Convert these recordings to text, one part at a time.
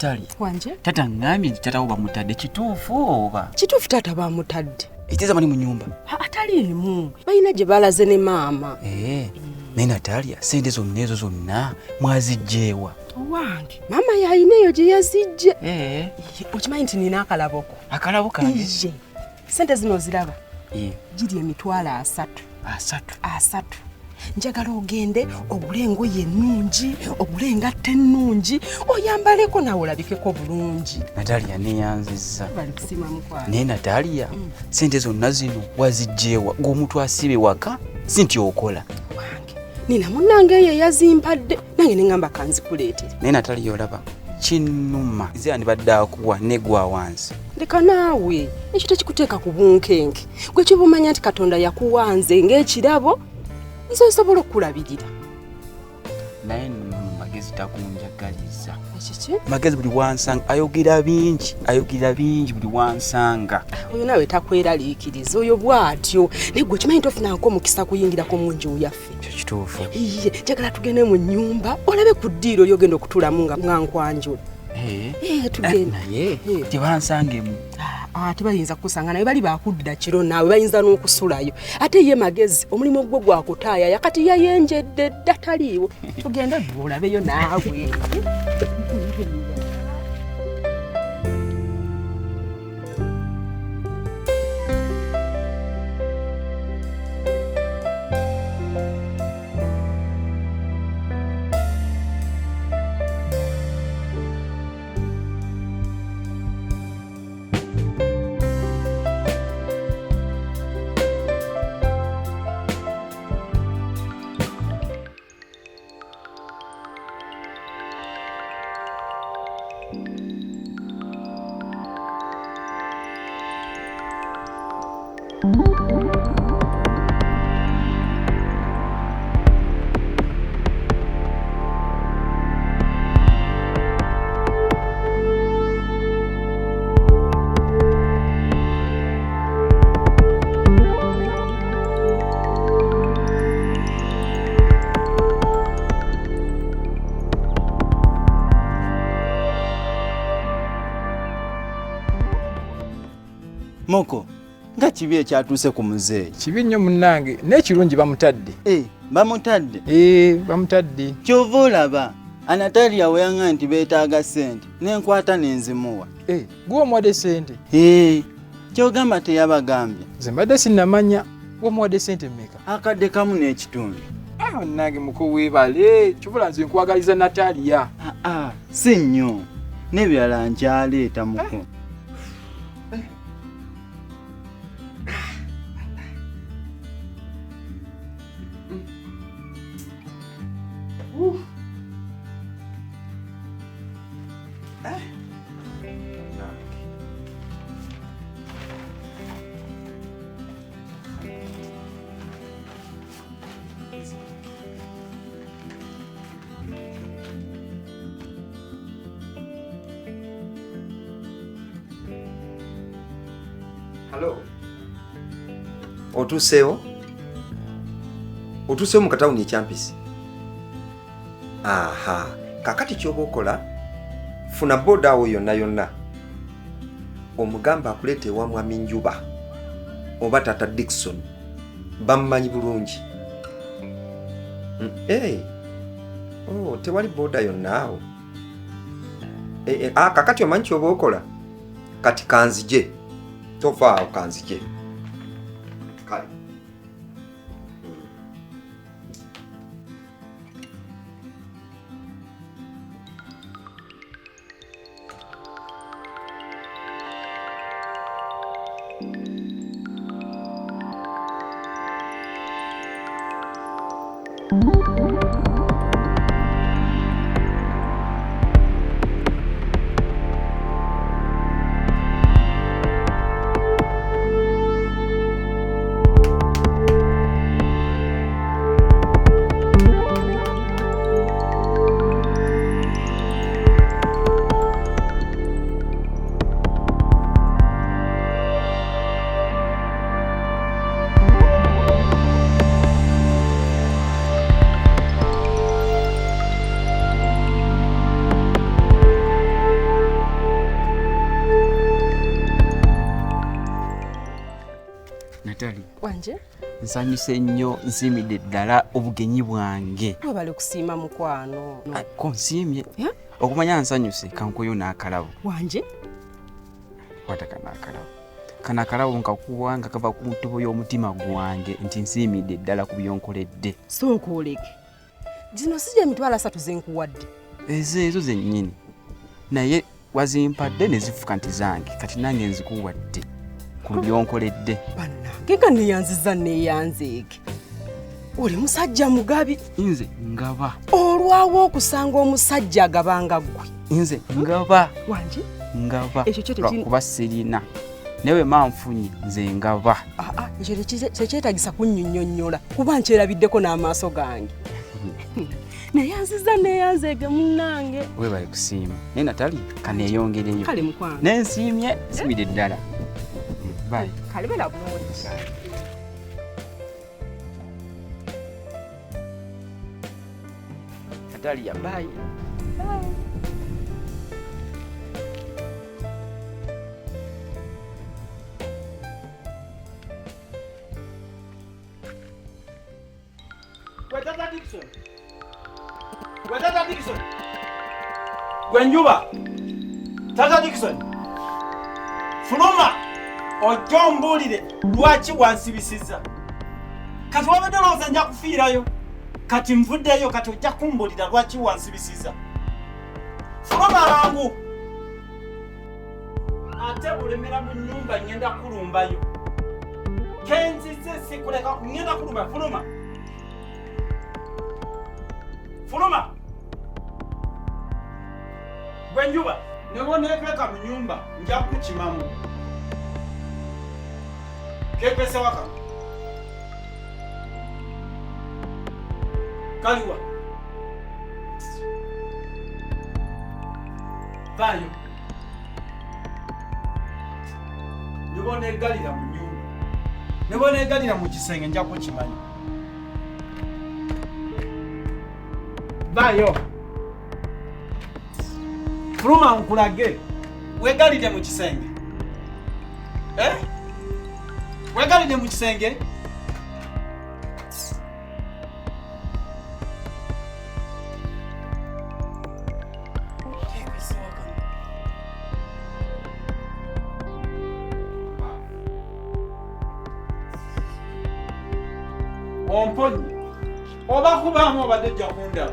Natalia. Wanje? Tata ngambye nti tata bamutadde kituufu oba? Kituufu tata bamutadde. Ekiteza mani mu nyumba. Ataliimu. Balina gye balaze ne maama. Naye Natalia, sente zonna ezo zonna mwaziggyeewa? Wange. Maama yalina eyo gye yazijje. Okimanyi nti nina akalaboko. Akalabo kange? Sente zino ziraba? Giri emitwalo 3. 3. Njagala ogende ogule engoye ennungi, ogule engatto ennungi, oyambaleko nawe olabikeko bulungi. Natalia neyanzizza. Bali kusima mukwano. Naye Natalia, sente zonna zino waziggyeewa ng'omuntu asiibe waka si nti okola? Wange, nina munnange eyo yazimpadde nange ne ngamba kanzikuleetere. Naye Natalia olaba kinnuma ziyandibadde akuwa negwa wansi. Leka naawe ekyo tekikuteeka ku bunkenke. Gwe kibumanya nti Katonda yakuwanze ng'ekirabo nze nsobola okulabirira. Naye magezi takunjagaliza. Ekiki? Magezi buli wansanga ayogera bingi buli wansanga. Oyo nawe takweraliikiriza oyo bw'atyo. Naye gwe kimanyi tofunanko omukisa kuyingirako mu nju yaffe. Ekyo kituufu. Njagala tugende mu nnyumba olabe ku ddiiro ly'ogenda okutulamu nga nkwanjula. Tugende. Naye tebansangemu. Tebayinza kukusanga naye bali bakudda kiro naawe bayinza n'okusulayo. Ate ye magezi omulimu gwo gwakutaaya yakati yayenjedde dda taliiwo. Tugende olabeyo naawe. Moko, nga kibi ekyatuuse ku muzeeyi? Kibi nnyo munnange, n'ekirungi bamutadde. Bamutadde? Bamutadde. Kyova olaba, Anatalia weyanga nti beetaaga ssente, n'enkwata n'enzimuwa. Gwe omuwadde ssente? Kyogamba teyabagambye? Nze mbadde sinnamanya. Gwe omuwadde ssente mmeka? Akadde kamu n'ekitundu. Munnange muko weebale, kibula nze nkwagaliza Natalia. Si nnyo, n'ebirala nkyaleeta muko. Hello. Otuseewo mu katawuni ekyampisi. Kakati ky'oba okola, funa boda awo yonna omugamba akuleeta ewa mwami Njuba oba Tata Dickson, bammanyi bulungi. Tewali boda yonna awo. Kakati omanyi ky'oba okola, kati kanzije. Tofaawo kanzije. Kale. Natali. Wanje? Nsanyuse nnyo nsiimidde ddala obugenyi bwange. Webale kusiima mukwano. Ko nsiimye. Yeah? Okumanya nsanyuse kankuyo n'akalabo. Wanje? Kwata kanaakalabo. Kanaakalabo nkakuwanga kava ku ntobo y'omutima gwange nti nsiimidde ddala ku byonkoledde. Sooka oleke. Zino sije emitwalo 3 ze nkuwadde. Ezo zennyini. Naye wazimpadde ne zifuka nti zange kati nange nzikuwadde ku byonkoledde. Bannange nga neeyanziza neeyanzeeke. Oli musajja mugabi. Nze ngaba. Olwawo okusanga omusajja agabanga ggwe. Nze ngaba. Wanje? Ngaba. Ekyo kyo tekiri. Kuba sirina. Newe manfunyi nze ngaba. Ekyo tekyetagisa kunnyonnyonnyola kuba nkyerabiddeko n'amaaso gange. Neeyanziza neeyanzeege munnange. Weebale kusiima. Naye Natali kaneeyongereyo. Kale mukwano. Nensiimye nsiimidde ddala. Bye. Kale bela bulungi. Natali ya bye. Tata Dickson. Tata Dickson. Gwenjuba. Tata Dickson. Fuluma. Ojja mbulire lwaki wansibisiza. Kati wabadde olowooza nja kufiirayo. Kati nvuddeyo kati ojja kumbulira lwaki wansibisiza. Fuluma mangu. Ate bulemera mu nnyumba ngenda kulumbayo. Kenzize sikuleka ngenda kulumba Fuluma. Fuluma. Gwenjuba, nebo nekweka mu nyumba nja kukimamu. Kepese waka. Kaliwa. Vayo. Nebo negalira mu nyumba. Nebo negalira mu kisenge nja kukimanyi. Vayo. Fuluma nkulage. Wegalide mu kisenge. Wegalide mu kisenge. Omponyi. Oba kubaamu obadde jja kundaba.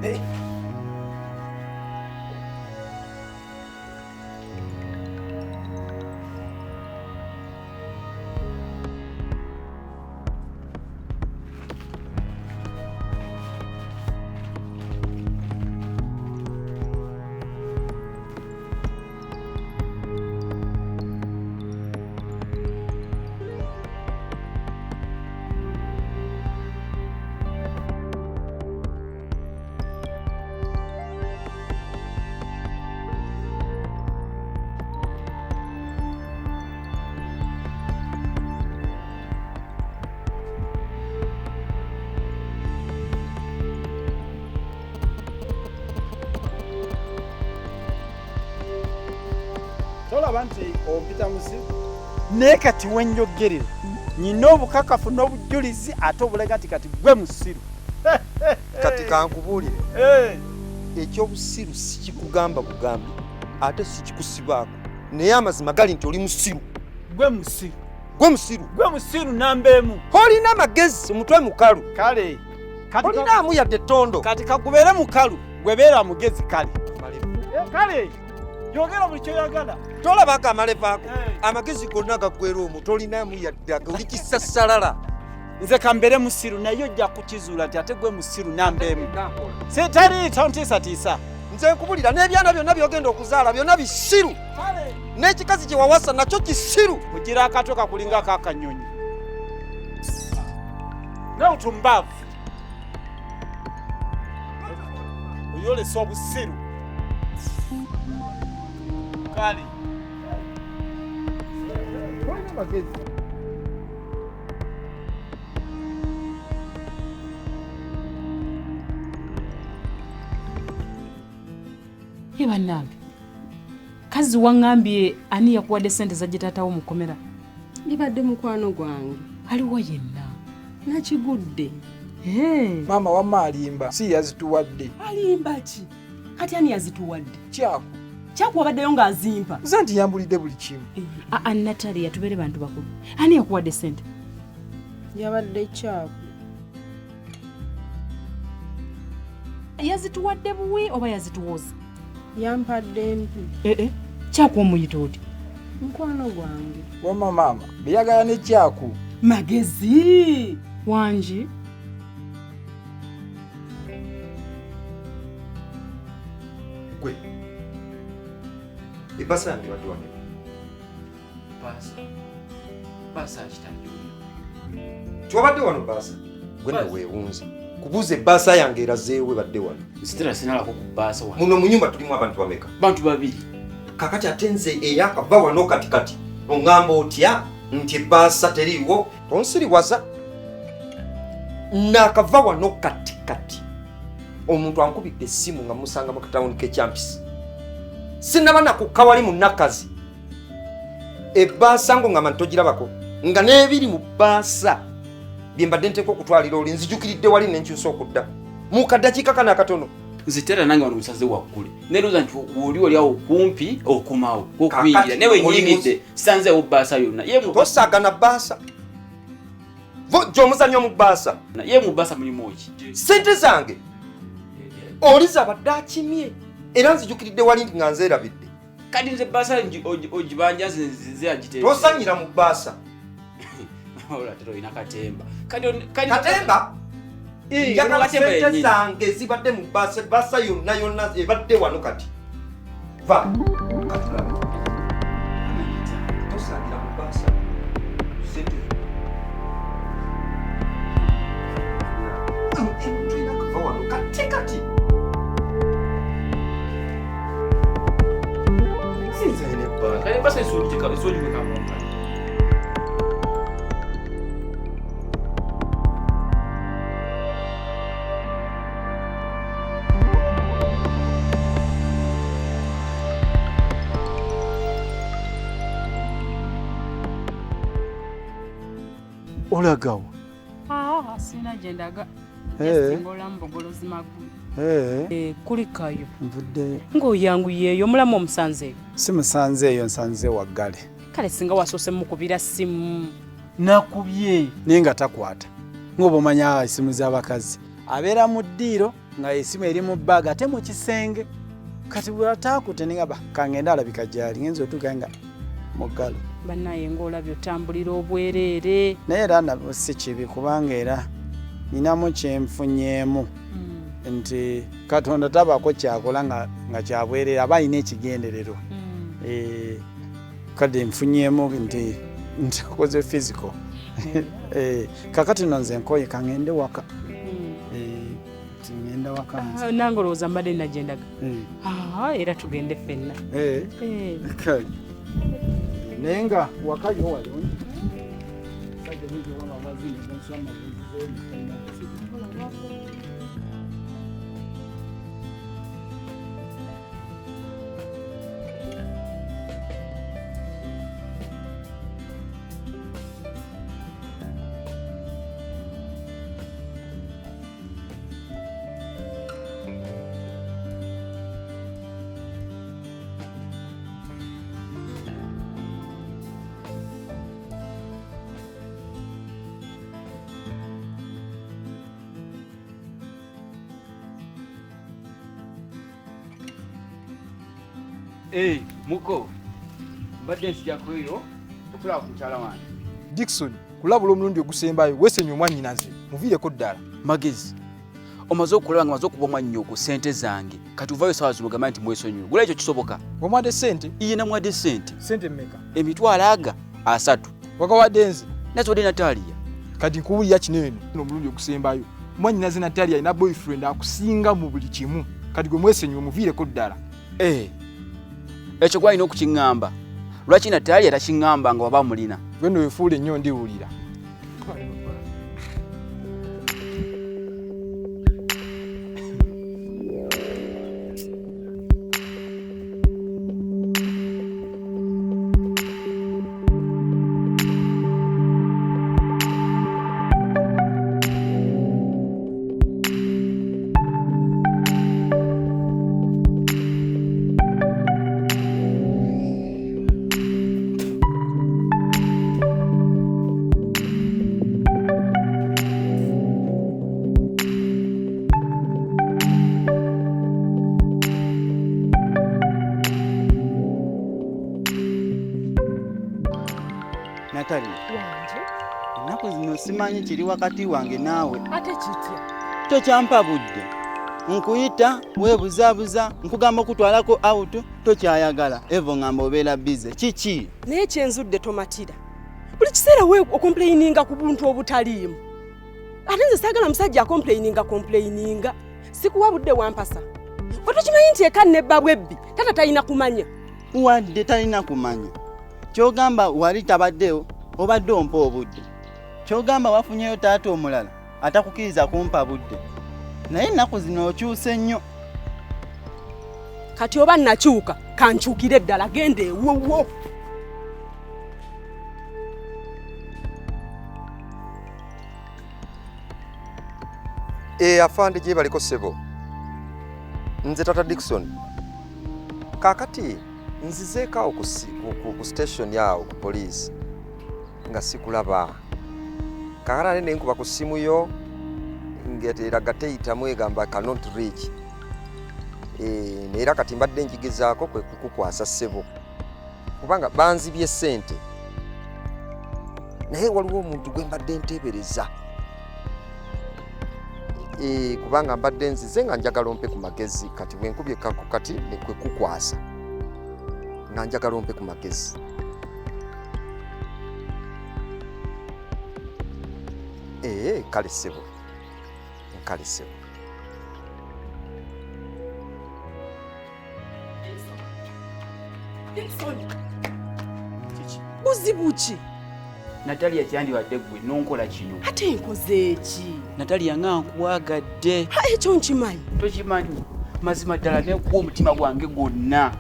Hey. Tolaba nti ompita musiru naye kati wenjogerera nyina obukakafu n'obujulizi ate obulega kati gwe musiru. Kati kankubuulire ekyobusiru sikikugamba bugambi ate sikikusibaako naye amazima gali nti oli musiru. Gwe musiru. Gwe musiru. Gwe musiru nambeemu. Olina amagezi mutwe mukalu. Kale. Olinaamu yadde ettondo. Kati kakubeere mukalu gwebeera mugezi kale. Kale. Yogera buli kyoyagala. Tolabako amalevaako. Amagezi gonna gaggwera omwo tolinaamu yaddaga oli kisassalala. Nze kambeere musiru naye ojja kukizuula nti ate gwe musiru nambeemu. Teri tontiisatiisa. Nze nkubulira n'ebyana byonna by'ogenda okuzaala byonna bisiru. N'ekikazi kye wawasa nakyo kisiru. Kugira akato kakulinga akakanyonyi. N'otumbaavu. Oyolesa obusiru. Kale. Olina magezi. Muwulire bannange. Kazi wangambye ani yakuwadde ssente za gitaatawo mukomera. Libadde mukwano gwange. Aliwo yenna. Nakigudde. Maama wamma alimba si yazituwadde. Alimba ki? Kati ani yazituwadde? Kyaku. Kyaku wabaddeyo ng'azimpa. Nze nti yambulidde buli kimu. Natalia tubere bantu bakulu. Ani yakuwadde ssente? Yabadde Kyaku. Yazituwadde buwi oba yazituwoza? Yampadde mpi. Kyaku omuyita oti? Mukwano gwange. Wamma maama beyagala ne Kyaku. Magezi. Wangi. Gwe. Ebasa yange badde wano. Basa kitanjuli. Twabadde wano basa. Gwe na weewunze. Kubuuza ebbaasa yange erazeewe badde wano. Sitera sinalako ku basa wano. Muno mu nnyumba tulimu abantu bameka? Bantu babiri. Kakati ate nze eyakava wano katikati oŋŋamba otya nti ebbaasa teriiwo tonsiriwaza. Naakava wano katikati omuntu ankubidde essimu nga musanga mu katawuni k'ekyampisi. Sinnaba nakukka wali mu nnakazi. Ebbaasa ngo ngamba ntogirabako nga n'ebiri mu bbaasa bye mbadde nteeka okutwalira oli nzijukiridde wali n'enkyusa okudda mu kaddakiika kana akatono. Nzitera nange wano musaze waggule. Neruza nti oli awo kumpi okumawo okuyingira newe nyingidde sanzeewo bbaasa yonna. Tosaagana bbaasa. Gy'omuzannyo mu bbaasa. Ye mu bbaasa mulimu ki? Ssente zange oliza badde akimye era nzijukiridde wali nga nzeerabidde. Kati nze bbaasa ogibanja nze agiteeke. Tosanyira mu bbaasa. Olatera olina katemba. Katemba? Njagala ssente zange zibadde mu bbaasa. Bbaasa yonna ebadde wano kati. Va. Tosangira mu bbaasa. Ssente. Tulina kuva wano kati. Sinze ne bbaasa. Kale bbaasa esoogibweka mu nkala. Olagawo. Sina gyendaga. Ngolamu bugolozi magulu. Kulikayo. Nvudde. Ng'oyanguyeeyo mulamu omusanzeeyo. Si musanzeeyo nsanze waggale. Kale singa wasoose mukubira simu. Nakubye naye nga takwata. Ng'oba omanya essimu z'abakazi. Abeera mu ddiiro nga essimu eri mu bbaaga ate mu kisenge. Kati bw'ataakute ningaba kangenda alabika gy'ali ngenza otuuka nga muggalo. Bannaye ng'olabye otambulira obwereere. Naye era nabwo si kibi kubanga era ninamu kyenfunyeemu nti Katonda tabaako kyakola nga kyabwereere aba alina ekigenderero. Kade nfunyeemu nti akoze physical. Kakati no nze nkoye kangende waka. Ngenda waka. Nange olowooza mbadde nagyendaga. Era tugende ffenna. Kale. Nenga wakayo wali sajja nje wama bazini nsoma Muko. Mbadde nsijjako eyo okulaba ku mukyala wange. Dickson kulabula omulundi ogusembayo wesenye omwannyinaze muviireko ddala. Magezi. Omaze okulaba nga maze okuba omwannyoko ssente zange. Kati uvayo sawa zino gamba nti mwesonyiwe. Gula ekyo kisoboka. Wamwadde ssente? Iye namwadde ssente. Ssente mmeka? Emitwalo aga 3. Wagawadde nze? Naziwadde Natalia. Kati nkuwulira kino eno omulundi ogusembayo. Omwannyinaze Natalia alina boyfriend akusinga mu buli kimu. Kati gwe mwesenyiwe muviireko ddala. Ekyo gwalina okukiŋŋamba. Lwaki Natalia takiŋŋamba nga waba mulina? Gwe nno weefuula ennyo ndiwulira. Natalia, wanje ennaku zino simanyi kiri wakati wange naawe. ate kitya Tokyampa budde. Nkuyita weebuzaabuza nkugamba okutwalako auto tokyayagala. Evo ngamba obeera bize. Kiki? naye kyenzudde tomatira buli kiseera we okomplaininga ku buntu obutaliimu ate nze saagala musajja akomplaininga sikuwa budde wampasa bwe tokimanyi nti eka nebba bwebbi tata talina kumanya Wadde talina kumanya. Kyogamba wali tabaddewo obadde ompa obudde. Kyogamba wafunyeyo taata omulala atakukiriza kumpa budde. Naye ennaku zino okyuse nnyo. kati oba nakyuka kankyukire eddala genda ewuwo. Afande gye baliko ssebo. Nze Tata Dickson. Kakati nzizeeko ku station yawo ku police nga sikulaba. Kakati ne nkuba ku simu yo ng'eraga teyitamu egamba cannot reach. Neera kati mbadde njigezaako kwe kukukwasa ssebo. Kubanga banzibye ssente. Naye waliwo omuntu gwe mbadde nteebereza. Kubanga mbadde nzize nga njagala ompe ku magezi kati bwe nkubye kako kati ne kwe kukwasa. Nga njagala ompe ku magezi. Kale ssebo. Kale ssebo. buzibu ki Natalia kyandibadde ggwe nonkola kino. ate nkoze eki Natalia nga nkuwagadde. ekyo nkimanyi Tokimanyi mazima ddala nekuwa omutima gwange gwonna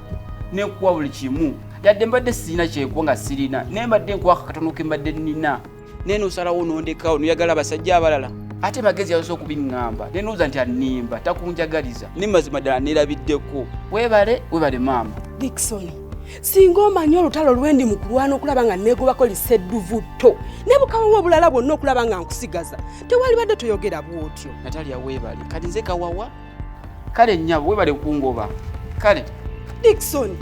nekuwa buli kimu yadde mbadde sirina kyekuwa nga sirina naye mbadde nkuwa akatono ke mbadde nnina naye nosalawo nondekawo noyagala abasajja abalala ate magezi yasoose okubiŋŋamba naye nooza nti annimba takunjagaliza ne mazima ddala neerabiddeko. Weebale maama. Dickson singa omanyi olutalo lwendi mu kulwana okulaba nga neegobako lisedduvutto ne bukawawa obulala bwonna okulaba nga nkusigaza tewali badde toyogera bw'otyo. Natalia weebale kati nze kawawa kale nnyabo weebale kungoba kale. Dickson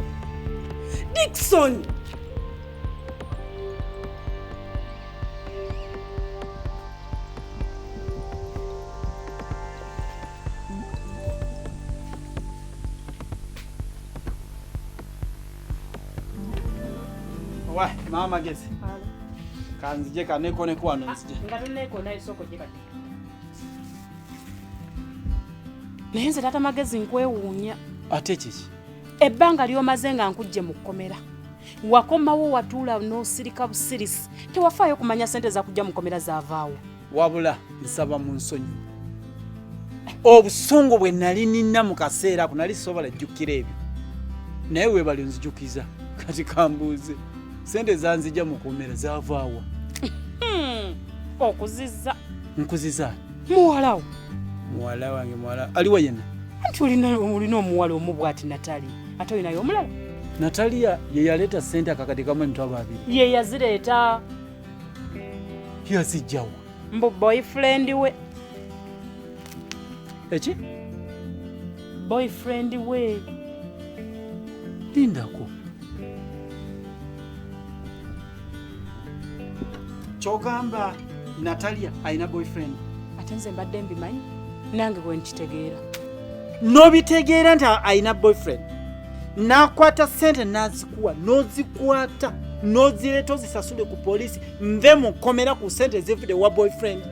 Wa mama gezi. Kanzije kanekone kwano nzije. Ngatoneko naye soko gye kati. Naye nze taata magezi nkwewuunya. Ate kiki? Ebbanga lyomaze nga nkujje mu kkomera. Wakomawo watuula n'osirika busirisi. Tewafaayo kumanya ssente za kujja mu kkomera zaavaawo. Wabula nsaba mu nsonyi. Obusungu bwe nali nina mu kaseera ako nali sobola jjukira ebyo. Naye weebale nzijukiza kati kambuuze. Sente zanzija mu kkomera zaavaawa. Okuzizza. Nkuziza. Muwalawo. Muwala wange muwala. Aliwa yenna? Anti olina omuwala omu bw'ati Natalia. Ate olinayo omulala? Natalia ye yaleeta ssente akakati kamu emitwalo 2. Ye yazireeta. Yazijjawa. Mbu boyfriend we. Eki? Boyfriend we. Lindako. Kyogamba Natalia alina boyfriend. Ate nze mbadde mbimanyi nange bwe nkitegeera. Nobitegeera nti alina boyfriend. Nakwata ssente nazikuwa nozikwata nozireeta ozisasule ku poliisi nve mu kkomera ku ssente zivudde wa boyfriend.